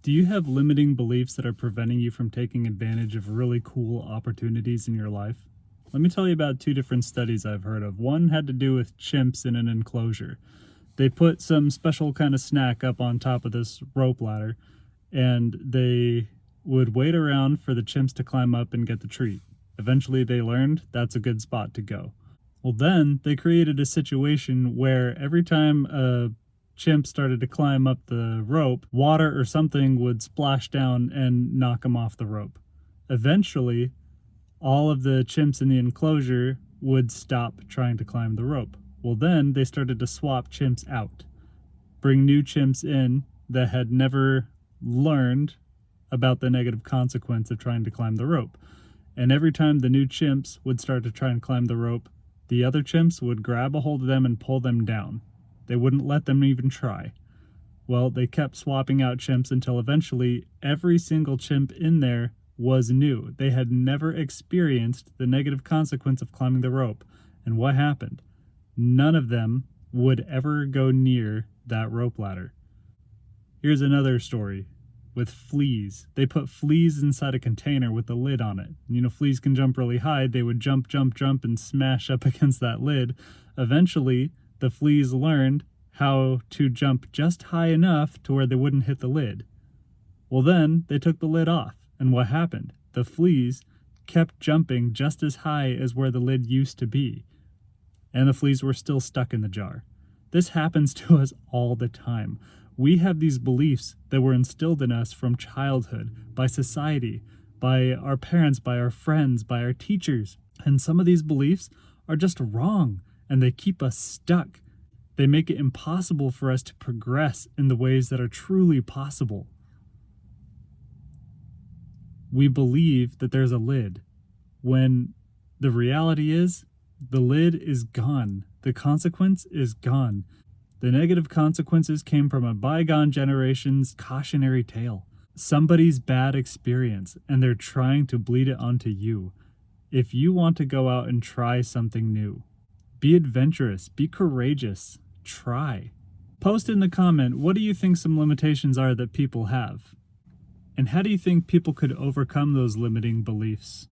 Do you have limiting beliefs that are preventing you from taking advantage of really cool opportunities in your life? Let me tell you about two different studies I've heard of. One had to do with chimps in an enclosure. They put some special kind of snack up on top of this rope ladder, and they would wait around for the chimps to climb up and get the treat. Eventually, they learned that's a good spot to go. Well, then they created a situation where every time a chimp started to climb up the rope, water or something would splash down and knock him off the rope. Eventually, all of the chimps in the enclosure would stop trying to climb the rope. Well, then they started to swap chimps out, bring new chimps in that had never learned about the negative consequence of trying to climb the rope. And every time the new chimps would start to try and climb the rope, the other chimps would grab a hold of them and pull them down. They wouldn't let them even try. Well, they kept swapping out chimps until eventually every single chimp in there was new. They had never experienced the negative consequence of climbing the rope. And what happened? None of them would ever go near that rope ladder. Here's another story with fleas. They put fleas inside a container with a lid on it. You know, fleas can jump really high. They would jump, and smash up against that lid. Eventually, the fleas learned how to jump just high enough to where they wouldn't hit the lid. Well, then they took the lid off, and what happened? The fleas kept jumping just as high as where the lid used to be, and the fleas were still stuck in the jar. This happens to us all the time. We have these beliefs that were instilled in us from childhood, by society, by our parents, by our friends, by our teachers, and some of these beliefs are just wrong. And they keep us stuck. They make it impossible for us to progress in the ways that are truly possible. We believe that there's a lid, when the reality is the lid is gone. The consequence is gone. The negative consequences came from a bygone generation's cautionary tale. Somebody's bad experience, and they're trying to bleed it onto you. If you want to go out and try something new, be adventurous, be courageous, try. Post in the comment, what do you think some limitations are that people have? And how do you think people could overcome those limiting beliefs?